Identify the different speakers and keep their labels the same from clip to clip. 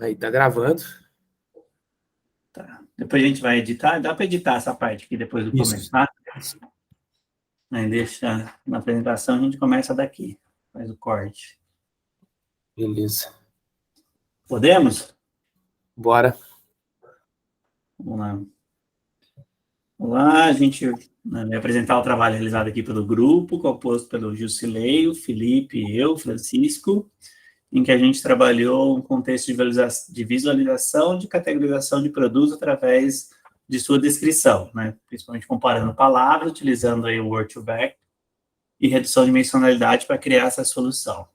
Speaker 1: Aí tá gravando.
Speaker 2: Tá. Depois a gente vai editar. Dá para editar essa parte aqui depois do começo,
Speaker 1: Isso.
Speaker 2: tá? Aí deixa na apresentação, a gente começa daqui. Faz o corte.
Speaker 1: Beleza.
Speaker 2: Podemos?
Speaker 1: Bora.
Speaker 2: Vamos lá. Olá, a gente vai apresentar o trabalho realizado aqui pelo grupo, composto pelo Jusilei, o Felipe e eu, Francisco, em que a gente trabalhou um contexto de visualização, de categorização de produtos através de sua descrição, né? Principalmente comparando palavras, utilizando aí o Word2Vec e redução de dimensionalidade para criar essa solução.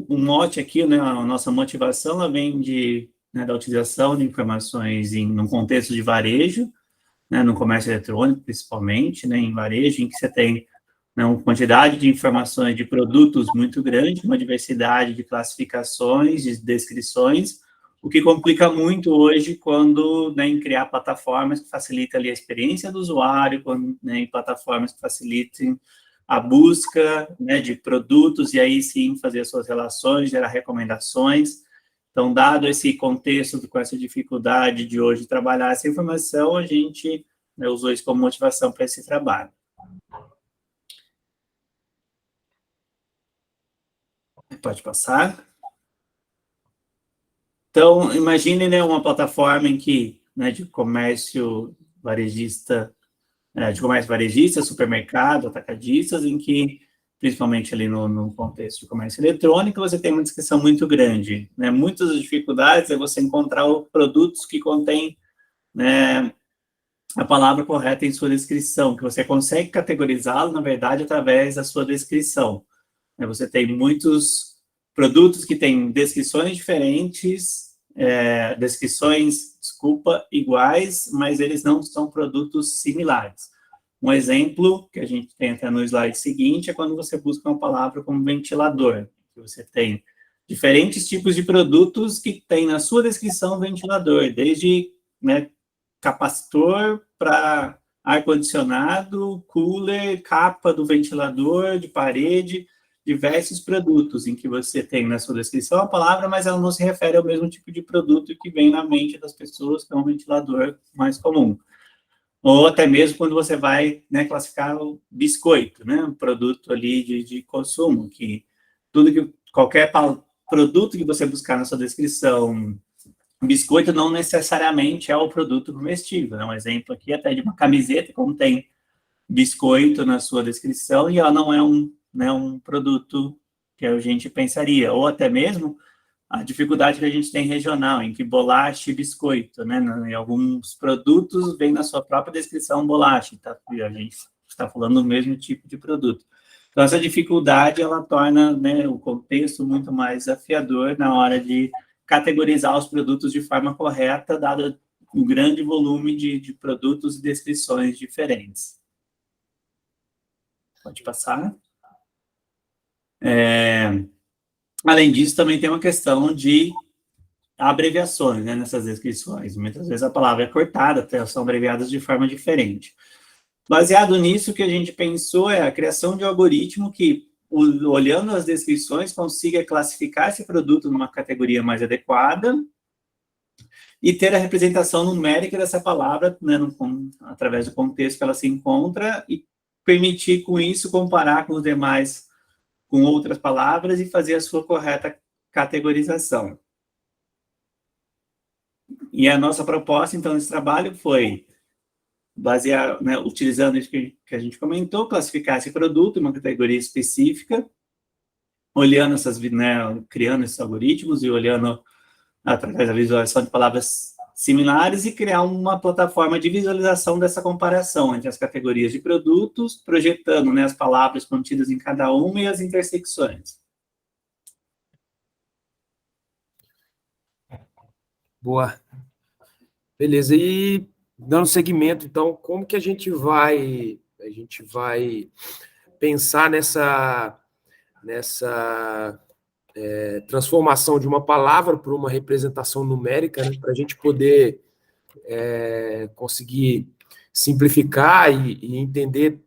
Speaker 2: O mote aqui, né, a nossa motivação, ela vem da utilização de informações num contexto de varejo, né, no comércio eletrônico, principalmente, né, em varejo, em que você tem, né, uma quantidade de informações de produtos muito grande, uma diversidade de classificações, de descrições, o que complica muito hoje quando, né, em criar plataformas que facilitem ali a experiência do usuário, né, em plataformas que facilitem a busca, né, de produtos, e aí sim fazer as suas relações, gerar recomendações. Então, dado esse contexto, com essa dificuldade de hoje trabalhar essa informação, a gente, né, usou isso como motivação para esse trabalho. Pode passar. Então, imagine, né, uma plataforma em que, né, de comércio varejista, supermercado, atacadistas, em que, principalmente ali no contexto de comércio eletrônico, você tem uma descrição muito grande, né? Muitas das dificuldades é você encontrar produtos que contêm, né, a palavra correta em sua descrição, que você consegue categorizá-lo, na verdade, através da sua descrição. Você tem muitos produtos que têm descrições diferentes, iguais, mas eles não são produtos similares. Um exemplo que a gente tem até no slide seguinte é quando você busca uma palavra como ventilador, que você tem diferentes tipos de produtos que tem na sua descrição ventilador, desde, né, capacitor para ar-condicionado, cooler, capa do ventilador, de parede, diversos produtos em que você tem na sua descrição a palavra, mas ela não se refere ao mesmo tipo de produto que vem na mente das pessoas, que é um ventilador mais comum. Ou até mesmo quando você vai, né, classificar o biscoito, né, um produto ali de consumo, que qualquer produto que você buscar na sua descrição, biscoito não necessariamente é o produto comestível. É um exemplo aqui até de uma camiseta, como tem biscoito na sua descrição, e ela não é um produto que a gente pensaria. Ou até mesmo a dificuldade que a gente tem regional, em que bolacha e biscoito, né? Em alguns produtos vem na sua própria descrição bolacha, tá? A gente está falando do mesmo tipo de produto. Então, essa dificuldade, ela torna, né, o contexto muito mais desafiador na hora de categorizar os produtos de forma correta, dado o grande volume de produtos e descrições diferentes. Pode passar. Além disso, também tem uma questão de abreviações, né, nessas descrições. Muitas vezes a palavra é cortada, até são abreviadas de forma diferente. Baseado nisso, o que a gente pensou é a criação de um algoritmo que, olhando as descrições, consiga classificar esse produto numa categoria mais adequada e ter a representação numérica dessa palavra, né, através do contexto que ela se encontra, e permitir, com isso, comparar com os demais, com outras palavras, e fazer a sua correta categorização. E a nossa proposta, então, nesse trabalho foi basear, né, utilizando isso que a gente comentou, classificar esse produto em uma categoria específica, olhando criando esses algoritmos e olhando através da visualização de palavras similares e criar uma plataforma de visualização dessa comparação entre as categorias de produtos, projetando, né, as palavras contidas em cada uma e as intersecções.
Speaker 1: Boa. Beleza. E dando seguimento, então, como que a gente vai pensar nessa transformação de uma palavra para uma representação numérica, né, para a gente poder conseguir simplificar e entender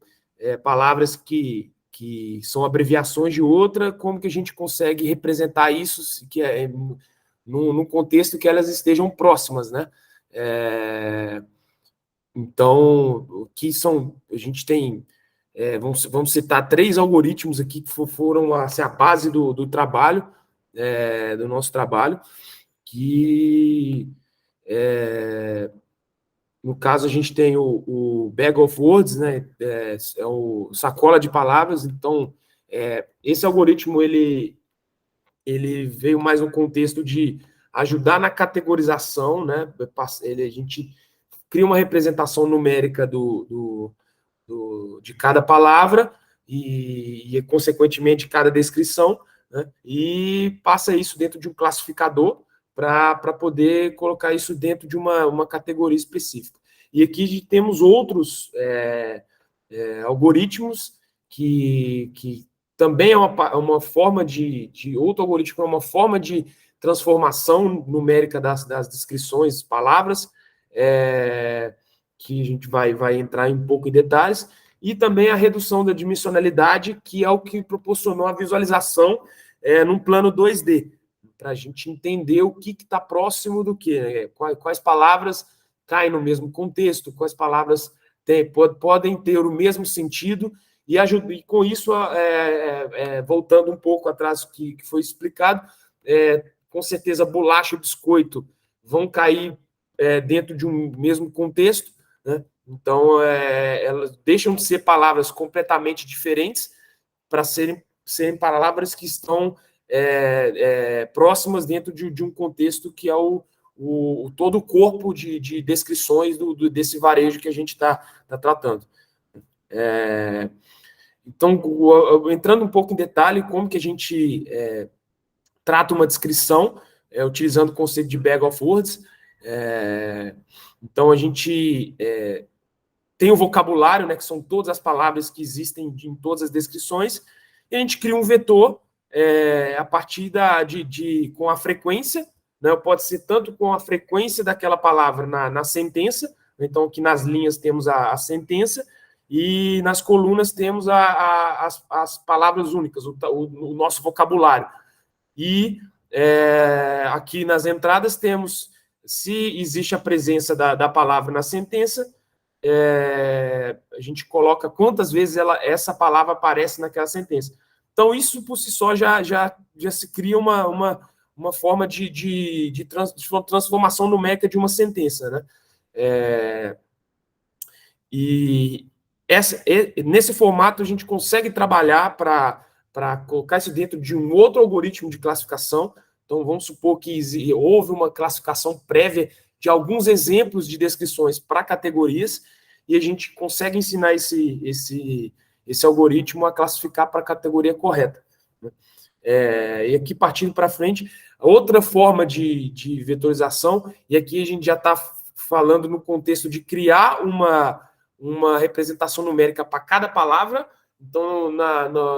Speaker 1: palavras que que são abreviações de outra, como que a gente consegue representar isso que num contexto que elas estejam próximas, né? Então, a gente tem, vamos citar 3 algoritmos aqui que foram assim, a base do trabalho, do nosso trabalho, que, no caso, a gente tem o Bag of Words, né? É o sacola de palavras. Então, esse algoritmo, ele veio mais no contexto de ajudar na categorização, né? A gente cria uma representação numérica de cada palavra e, consequentemente, cada descrição, né? E passa isso dentro de um classificador para poder colocar isso dentro de uma categoria específica. E aqui temos outros algoritmos que também é uma forma outro algoritmo, é uma forma de transformação numérica das descrições, palavras, que a gente vai entrar um pouco em detalhes, e também a redução da dimensionalidade, que é o que proporcionou a visualização num plano 2D, para a gente entender o que está próximo do que, né? Quais palavras caem no mesmo contexto, quais palavras podem ter o mesmo sentido, e com isso, voltando um pouco atrás do que foi explicado, com certeza bolacha e biscoito vão cair dentro de um mesmo contexto, né? Então, elas deixam de ser palavras completamente diferentes para serem palavras que estão próximas dentro de um contexto que é todo o corpo de descrições desse varejo que a gente está tratando. Então, entrando um pouco em detalhe, como que a gente trata uma descrição, utilizando o conceito de Bag of Words. Então, a gente tem o vocabulário, né, que são todas as palavras que existem em todas as descrições, e a gente cria um vetor a partir com a frequência, né, pode ser tanto com a frequência daquela palavra na sentença, então aqui nas linhas temos a sentença, e nas colunas temos as palavras únicas, o nosso vocabulário. E aqui nas entradas temos, se existe a presença da palavra na sentença, a gente coloca quantas vezes essa palavra aparece naquela sentença. Então, isso por si só já se cria uma forma de transformação numérica de uma sentença, né? E nesse formato a gente consegue trabalhar para colocar isso dentro de um outro algoritmo de classificação. Então, vamos supor que houve uma classificação prévia de alguns exemplos de descrições para categorias, e a gente consegue ensinar esse algoritmo a classificar para a categoria correta. E aqui, partindo para frente, outra forma de vetorização, e aqui a gente já está falando no contexto de criar uma representação numérica para cada palavra. Então,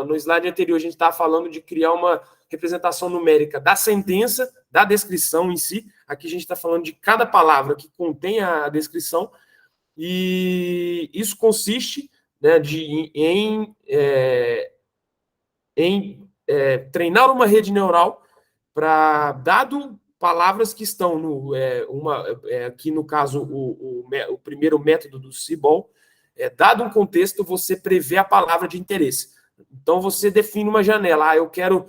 Speaker 1: no slide anterior, a gente estava falando de criar uma representação numérica da sentença, da descrição em si. Aqui a gente está falando de cada palavra que contém a descrição, e isso consiste, né, em treinar uma rede neural para, dado palavras que estão aqui no caso, o primeiro método do CBOL, dado um contexto, você prevê a palavra de interesse. Então, você define uma janela. Eu quero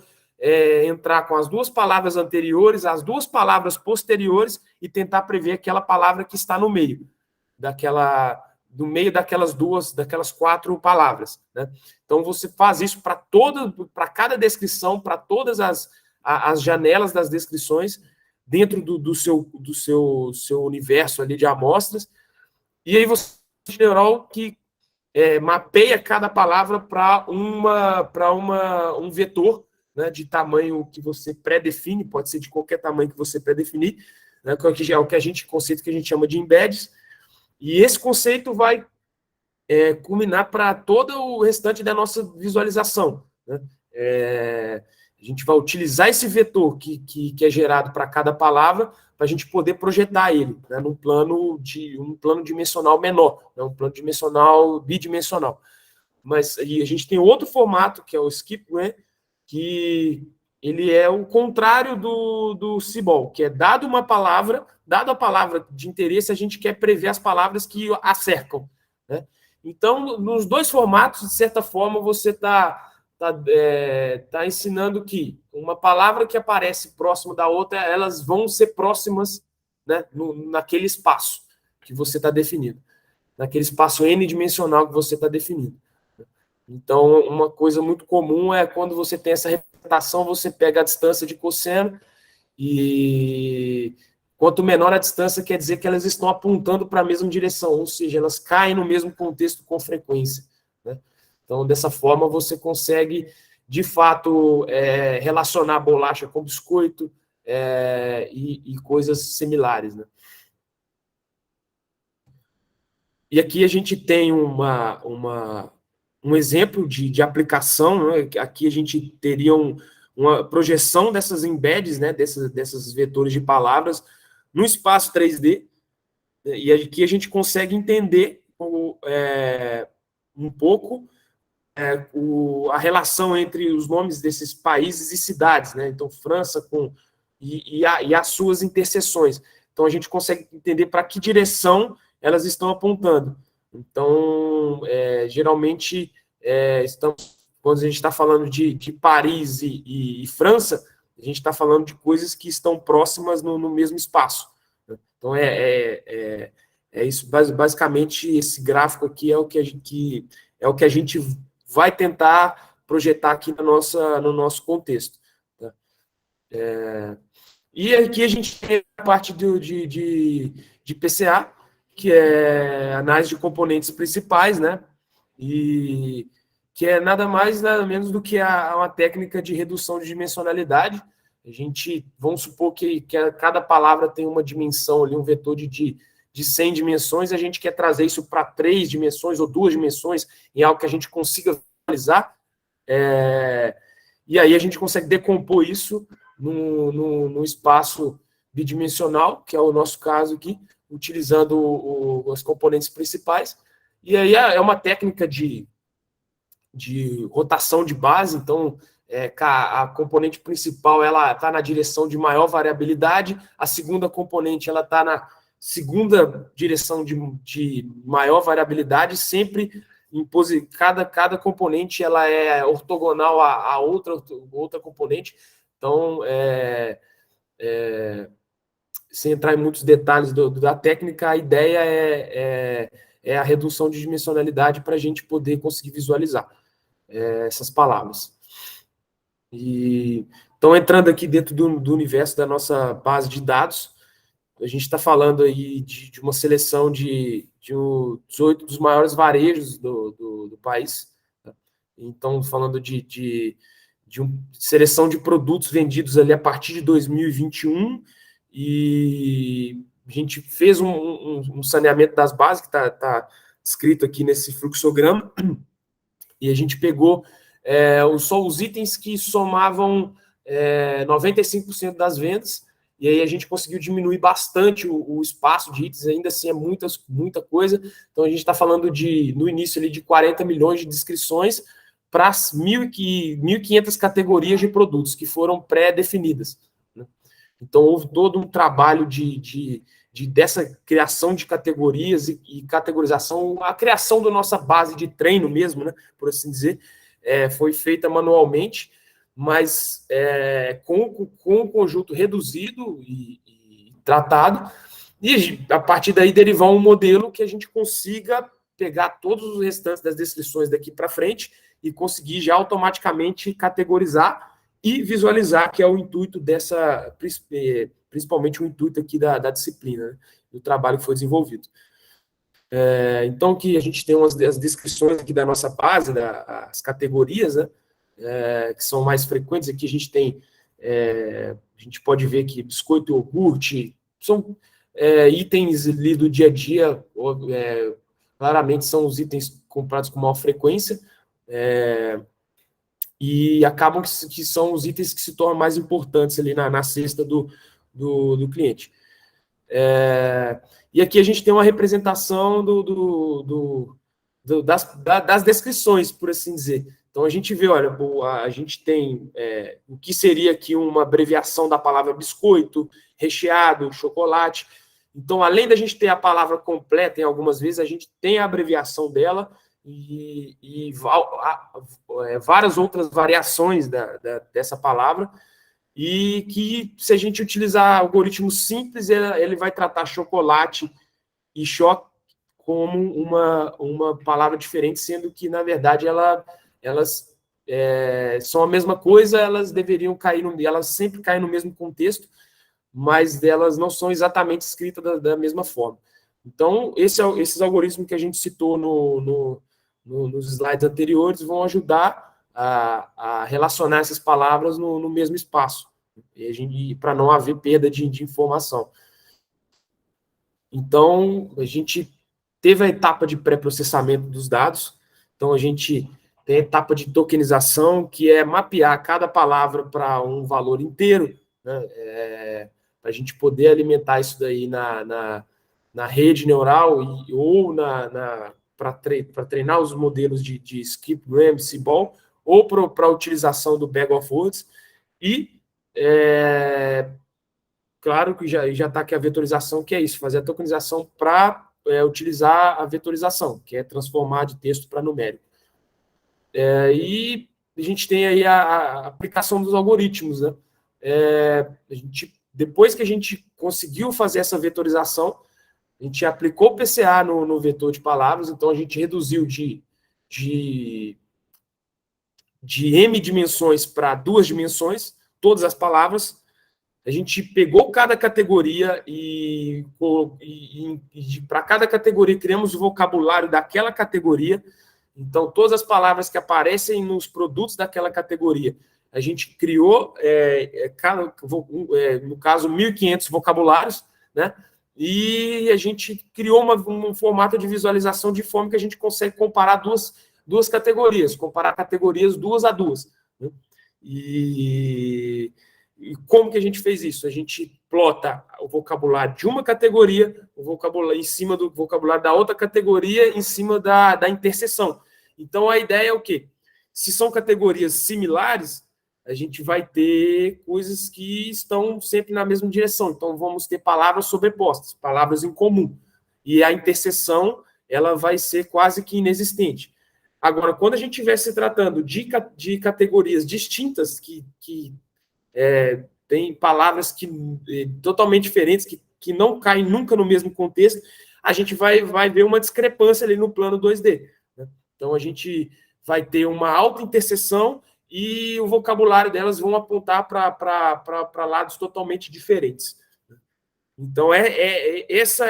Speaker 1: entrar com as 2 palavras anteriores, as 2 palavras posteriores, e tentar prever aquela palavra que está no meio daquelas 4 palavras, né? Então, você faz isso para cada descrição, para todas as janelas das descrições, dentro do seu universo ali de amostras, e aí você tem um neural que mapeia cada palavra para um vetor, né, de tamanho que você pré-define, pode ser de qualquer tamanho que você pré-definir, né, que é o conceito que a gente chama de embeds, e esse conceito vai culminar para todo o restante da nossa visualização, né? A gente vai utilizar esse vetor que é gerado para cada palavra para a gente poder projetar ele, né, num plano dimensional menor, né, um plano dimensional bidimensional. mas e a gente tem outro formato, que é o skip-ran, que ele é o contrário do CBOL, que é dado a palavra de interesse, a gente quer prever as palavras que a cercam, né? Então, nos dois formatos, de certa forma, você está ensinando que uma palavra que aparece próximo da outra, elas vão ser próximas, né, naquele espaço que você está definindo, naquele espaço n-dimensional que você está definindo. Então, uma coisa muito comum é quando você tem essa representação, você pega a distância de cosseno e quanto menor a distância, quer dizer que elas estão apontando para a mesma direção, ou seja, elas caem no mesmo contexto com frequência, né? Então, dessa forma, você consegue, de fato, relacionar bolacha com biscoito e coisas similares, né? E aqui a gente tem um exemplo de aplicação, né? Aqui a gente teria uma projeção dessas embeds, né? Dessas vetores de palavras no espaço 3D, né? E aqui a gente consegue entender um pouco a relação entre os nomes desses países e cidades, né? Então, França e as suas interseções. Então, a gente consegue entender para que direção elas estão apontando. Então, geralmente, quando a gente está falando de Paris e França, a gente está falando de coisas que estão próximas no mesmo espaço. Então, é isso, basicamente, esse gráfico aqui é o que a gente vai tentar projetar aqui no nosso contexto. Tá? E aqui a gente tem a parte de PCA, que é análise de componentes principais, né? E que é nada mais, nada menos do que uma técnica de redução de dimensionalidade. Vamos supor que cada palavra tem uma dimensão ali, um vetor de 100 dimensões, a gente quer trazer isso para 3 dimensões ou 2 dimensões, em algo que a gente consiga visualizar, e aí a gente consegue decompor isso no espaço bidimensional, que é o nosso caso aqui, utilizando os componentes principais, e aí é uma técnica de rotação de base, então a componente principal ela está na direção de maior variabilidade, a segunda componente ela está na segunda direção de maior variabilidade, sempre cada componente ela é ortogonal a outra componente. Então, sem entrar em muitos detalhes da técnica, a ideia é a redução de dimensionalidade para a gente poder conseguir visualizar essas palavras. Então, entrando aqui dentro do universo da nossa base de dados, a gente está falando aí de uma seleção de 18 dos maiores varejos do país. Tá? Então, falando de seleção de produtos vendidos ali a partir de 2021, e a gente fez um saneamento das bases, que está escrito aqui nesse fluxograma, e a gente pegou só os itens que somavam 95% das vendas, e aí a gente conseguiu diminuir bastante o espaço de itens, ainda assim é muita coisa. Então a gente está falando no início ali de 40 milhões de descrições para 1.500 categorias de produtos que foram pré-definidas, né? Então houve todo um trabalho dessa criação de categorias e categorização, a criação da nossa base de treino mesmo, né, por assim dizer, foi feita manualmente, mas com um conjunto reduzido e tratado, e a partir daí derivar um modelo que a gente consiga pegar todos os restantes das descrições daqui para frente e conseguir já automaticamente categorizar e visualizar, que é o intuito principalmente o intuito aqui da disciplina, né, do trabalho que foi desenvolvido. Então, que a gente tem as descrições aqui da nossa base, as categorias, né, que são mais frequentes. Aqui a gente pode ver que biscoito e iogurte são itens ali do dia a dia, claramente são os itens comprados com maior frequência, e acabam que são os itens que se tornam mais importantes ali na cesta do cliente. E aqui a gente tem uma representação das descrições, por assim dizer. Então, a gente vê, olha, a gente tem o que seria aqui uma abreviação da palavra biscoito, recheado, chocolate. Então, além da gente ter a palavra completa, em algumas vezes, a gente tem a abreviação dela e várias outras variações dessa palavra, e que, se a gente utilizar algoritmos simples, ele vai tratar chocolate e choque como uma palavra diferente, sendo que, na verdade, elas são a mesma coisa, elas deveriam cair, elas sempre caem no mesmo contexto, mas elas não são exatamente escritas da mesma forma. Então, esses algoritmos que a gente citou nos slides anteriores vão ajudar a relacionar essas palavras no mesmo espaço, para não haver perda de informação. Então, a gente teve a etapa de pré-processamento dos dados. Então, a gente tem a etapa de tokenização, que é mapear cada palavra para um valor inteiro, né? Para a gente poder alimentar isso daí na rede neural ou para treinar os modelos de Skip-Gram, Seaball, ou para a utilização do Bag of Words. E claro que já está aqui a vetorização, que é isso, fazer a tokenização para utilizar a vetorização, que é transformar de texto para numérico. E a gente tem aí a aplicação dos algoritmos, né? Depois que a gente conseguiu fazer essa vetorização, a gente aplicou o PCA no vetor de palavras, então a gente reduziu de M dimensões para 2 dimensões, todas as palavras. A gente pegou cada categoria e para cada categoria criamos o vocabulário daquela categoria. Então, todas as palavras que aparecem nos produtos daquela categoria, a gente criou, no caso, 1.500 vocabulários, né? E a gente criou um formato de visualização de forma que a gente consegue comparar duas categorias, comparar categorias 2 a 2. Né? E como que a gente fez isso? A gente plota o vocabulário de uma categoria, o vocabulário em cima do vocabulário da outra categoria, em cima da interseção. Então, a ideia é o quê? Se são categorias similares, a gente vai ter coisas que estão sempre na mesma direção. Então, vamos ter palavras sobrepostas, palavras em comum. E a interseção, ela vai ser quase que inexistente. Agora, quando a gente estiver se tratando de categorias distintas, que tem palavras totalmente diferentes, que não caem nunca no mesmo contexto, a gente vai ver uma discrepância ali no plano 2D. Né? Então, a gente vai ter uma alta interseção e o vocabulário delas vão apontar para lados totalmente diferentes. Então, esse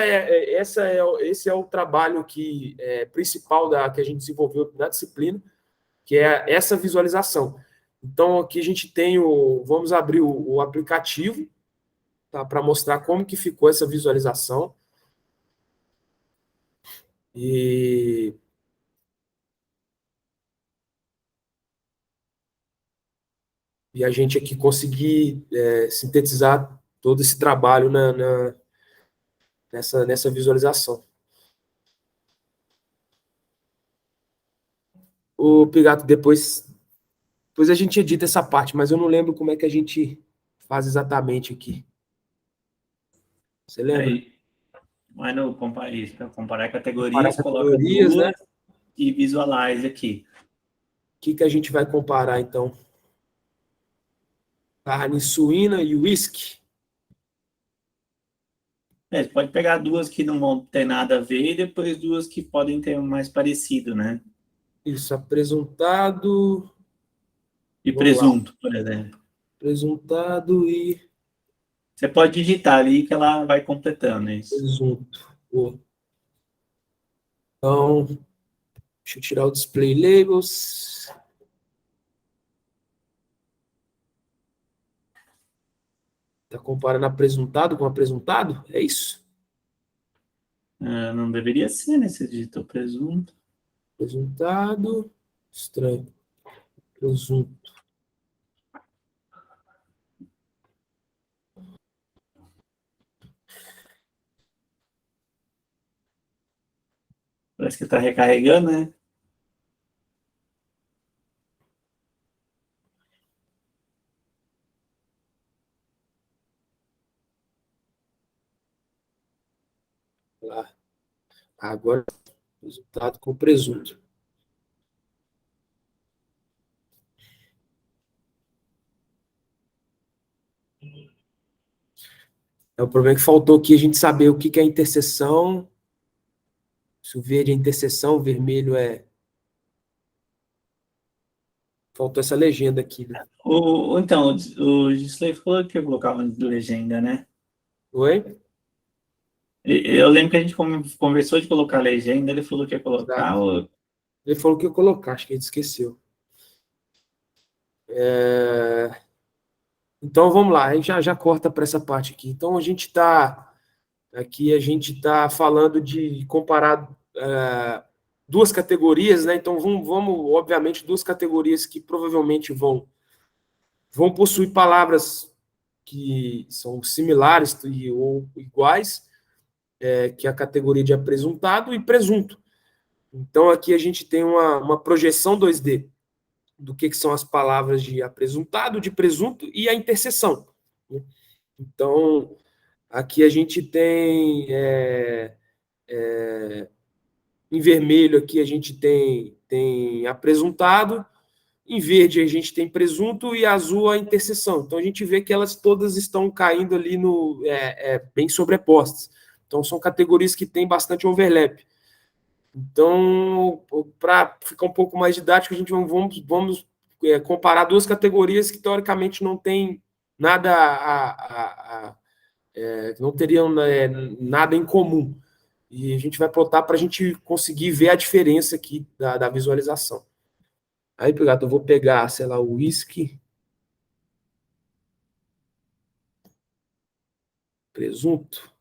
Speaker 1: é o trabalho principal que a gente desenvolveu na disciplina, que é essa visualização. Então, aqui a gente tem vamos abrir o aplicativo, tá, para mostrar como que ficou essa visualização. E a gente aqui conseguir sintetizar todo esse trabalho nessa visualização. O Pigato, depois a gente edita essa parte, mas eu não lembro como é que a gente faz exatamente aqui. Você lembra?
Speaker 2: Aí, vai no comparar
Speaker 1: Comparar
Speaker 2: categorias, coloca
Speaker 1: categorias, né?
Speaker 2: duas e visualize aqui.
Speaker 1: O que a gente vai comparar, então? Carne suína e whisky.
Speaker 2: Você pode pegar duas que não vão ter nada a ver e depois duas que podem ter mais parecido, né?
Speaker 1: Isso, apresentado.
Speaker 2: E
Speaker 1: Vamos lá.
Speaker 2: presunto, por exemplo.
Speaker 1: Apresentado e
Speaker 2: Você pode digitar ali que ela vai completando isso.
Speaker 1: presunto. Então, deixa eu tirar o display labels. Está comparando apresentado com apresentado? É isso?
Speaker 2: Não deveria ser, né? Você digitou presunto.
Speaker 1: Apresentado. Estranho. Presunto.
Speaker 2: Parece que está recarregando, né?
Speaker 1: Lá. Agora, resultado com presunto. É o problema que faltou aqui a gente saber o que é interseção. Se o verde é interseção, o vermelho é. Faltou essa legenda aqui, né?
Speaker 2: Então, o Gisley falou que eu colocava legenda, né?
Speaker 1: Oi?
Speaker 2: Eu lembro que a gente conversou de colocar legenda, ele falou que ia colocar.
Speaker 1: Exato. Ele falou que ia colocar, acho que ele esqueceu. Então vamos lá, a gente já corta para essa parte aqui. Então a gente está falando de comparar duas categorias, né? Então vamos, obviamente, duas categorias que provavelmente vão possuir palavras que são similares ou iguais, que é a categoria de apresuntado e presunto. Então aqui a gente tem uma projeção 2D do que são as palavras de apresuntado, de presunto e a interseção, né? Então, aqui a gente tem, em vermelho aqui a gente tem apresuntado, em verde a gente tem presunto e azul a interseção. Então, a gente vê que elas todas estão caindo ali bem sobrepostas. Então, são categorias que têm bastante overlap. Então, para ficar um pouco mais didático, a gente vamos comparar duas categorias que, teoricamente, não tem nada não teriam nada em comum. E a gente vai plotar para a gente conseguir ver a diferença aqui da visualização. Aí, eu vou pegar, sei lá, o whisky, presunto.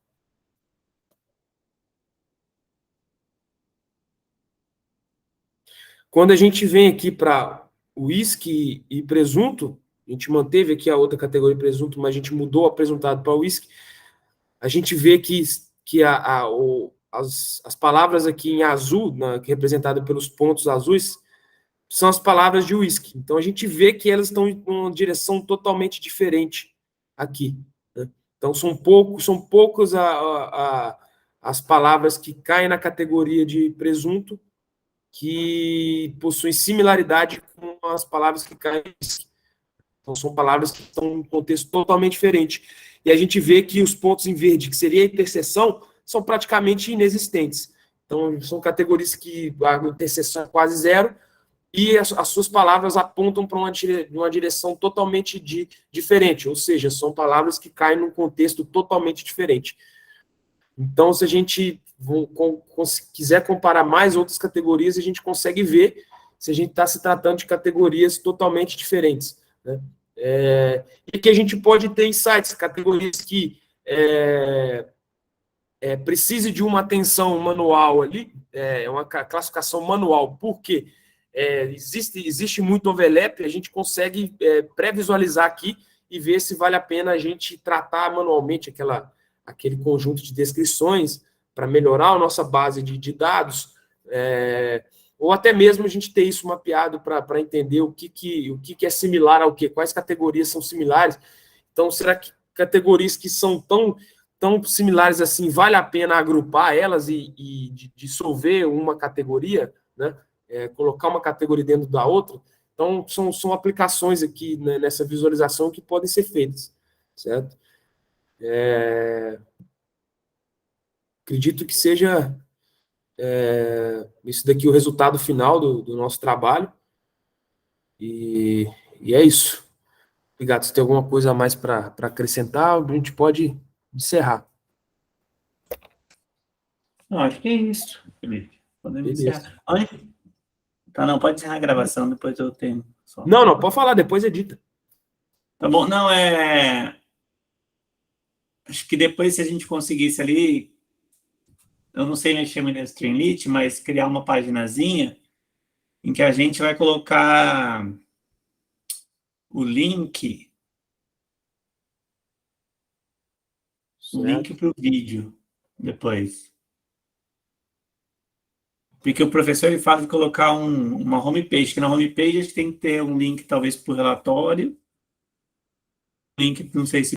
Speaker 1: Quando a gente vem aqui para whisky e presunto, a gente manteve aqui a outra categoria presunto, mas a gente mudou o apresentado para whisky, a gente vê que as palavras aqui em azul, representadas pelos pontos azuis, são as palavras de whisky. Então a gente vê que elas estão em uma direção totalmente diferente aqui, né? Então são poucas as palavras que caem na categoria de presunto que possuem similaridade com as palavras que caem em whisky. Então são palavras que estão em um contexto totalmente diferente. E a gente vê que os pontos em verde, que seria a interseção, são praticamente inexistentes. Então são categorias que a interseção é quase zero, e as suas palavras apontam para uma direção totalmente diferente, ou seja, são palavras que caem num contexto totalmente diferente. Então, se a gente quiser comparar mais outras categorias, a gente consegue ver se a gente está se tratando de categorias totalmente diferentes, né? E que a gente pode ter insights, categorias que precise de uma atenção manual ali, uma classificação manual. Por quê? Existe muito overlap, a gente consegue pré-visualizar aqui e ver se vale a pena a gente tratar manualmente aquele conjunto de descrições para melhorar a nossa base de dados, ou até mesmo a gente ter isso mapeado para entender o que é similar ao quê, quais categorias são similares. Então, será que categorias que são tão similares assim, vale a pena agrupar elas e dissolver uma categoria, né? Colocar uma categoria dentro da outra? Então, são aplicações aqui, né, nessa visualização que podem ser feitas, certo? Acredito que seja isso daqui o resultado final do nosso trabalho, e é isso. Obrigado. Se tem alguma coisa a mais para acrescentar, a gente pode encerrar.
Speaker 2: Não, acho que é isso, Felipe. Podemos
Speaker 1: Beleza.
Speaker 2: encerrar. Tá, não, pode encerrar a gravação, depois eu tenho. Só.
Speaker 1: Não, pode falar, depois edita.
Speaker 2: Tá bom, não, acho que depois, se a gente conseguisse ali, eu não sei mexer muito nesse Streamlit, mas criar uma paginazinha em que a gente vai colocar o link para o vídeo depois. Porque o professor ele fala de colocar uma homepage, que na homepage a gente tem que ter um link talvez para o relatório, link, não sei se